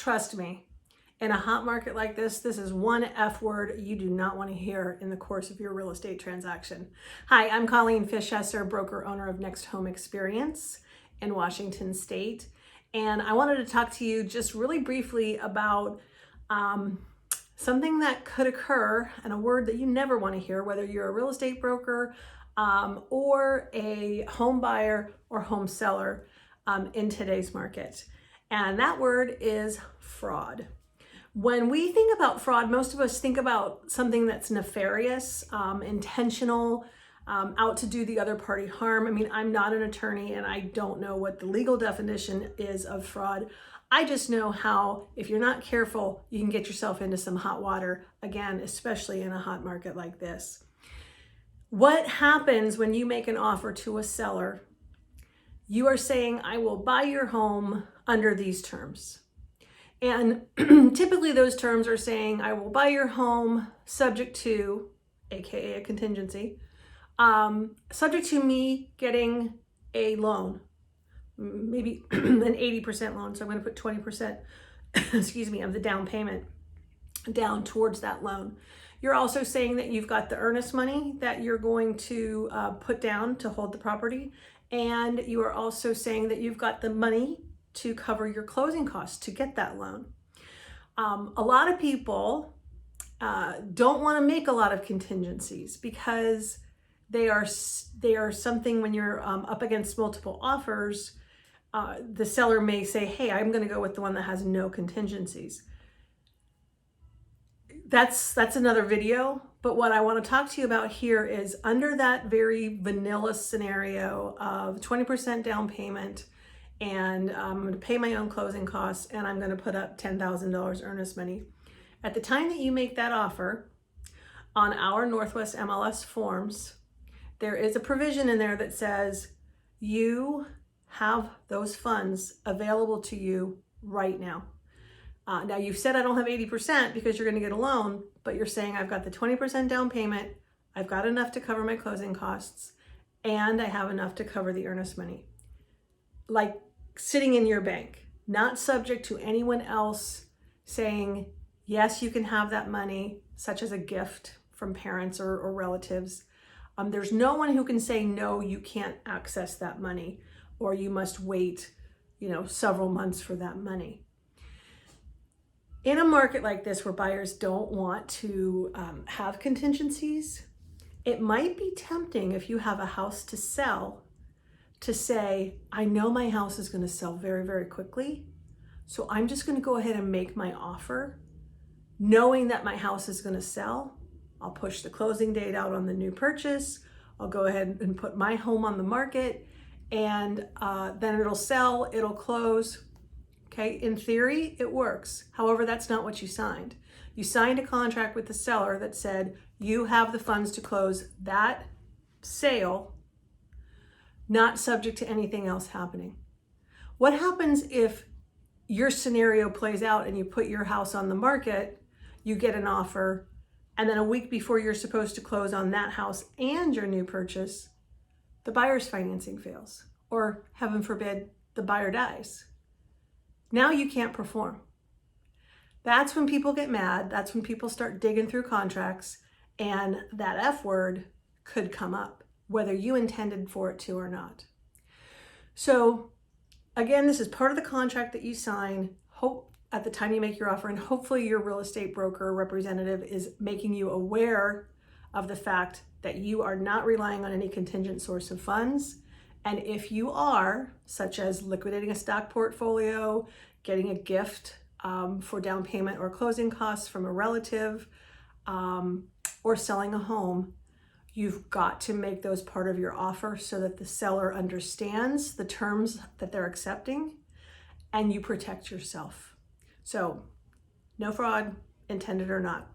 Trust me, in a hot market like this is one F word you do not want to hear in the course of your real estate transaction. Hi, I'm Colleen Fischesser, broker owner of Next Home Experience in Washington State. And I wanted to talk to you just really briefly about something that could occur, and a word that you never want to hear, whether you're a real estate broker or a home buyer or home seller in today's market. And that word is fraud. When we think about fraud, most of us think about something that's nefarious, intentional, out to do the other party harm. I mean, I'm not an attorney and I don't know what the legal definition is of fraud. I just know how, if you're not careful, you can get yourself into some hot water, again, especially in a hot market like this. What happens when you make an offer to a seller? You are saying, I will buy your home under these terms. And typically those terms are saying, I will buy your home subject to, AKA a contingency, subject to me getting a loan, maybe an 80% loan. So I'm going to put 20%, excuse me, of the down payment down towards that loan. You're also saying that you've got the earnest money that you're going to put down to hold the property. And you are also saying that you've got the money to cover your closing costs to get that loan. A lot of people don't want to make a lot of contingencies because they are something when you're up against multiple offers, the seller may say, hey, I'm going to go with the one that has no contingencies. That's another video, but what I want to talk to you about here is under that very vanilla scenario of 20% down payment, and I'm going to pay my own closing costs, and I'm going to put up $10,000 earnest money. At the time that you make that offer, on our Northwest MLS forms, there is a provision in there that says you have those funds available to you right now. Now you've said I don't have 80% because you're going to get a loan, but you're saying I've got the 20% down payment, I've got enough to cover my closing costs, and I have enough to cover the earnest money. Like sitting in your bank, not subject to anyone else saying, yes, you can have that money, such as a gift from parents or relatives. There's no one who can say, no, you can't access that money, or you must wait, several months for that money. In a market like this where buyers don't want to have contingencies, it might be tempting if you have a house to sell to say, I know my house is going to sell very, very quickly, so I'm just going to go ahead and make my offer, knowing that my house is going to sell. I'll push the closing date out on the new purchase. I'll go ahead and put my home on the market, and then it'll sell, it'll close. Okay, in theory, it works. However, that's not what you signed. You signed a contract with the seller that said you have the funds to close that sale, not subject to anything else happening. What happens if your scenario plays out and you put your house on the market, you get an offer, and then a week before you're supposed to close on that house and your new purchase, the buyer's financing fails, or heaven forbid, the buyer dies? Now you can't perform. That's when people get mad. That's when people start digging through contracts, and that F word could come up, whether you intended for it to or not. So again, this is part of the contract that you sign at the time you make your offer, and hopefully your real estate broker representative is making you aware of the fact that you are not relying on any contingent source of funds. And if you are, such as liquidating a stock portfolio, getting a gift for down payment or closing costs from a relative, or selling a home, you've got to make those part of your offer so that the seller understands the terms that they're accepting and you protect yourself. So no fraud, intended or not.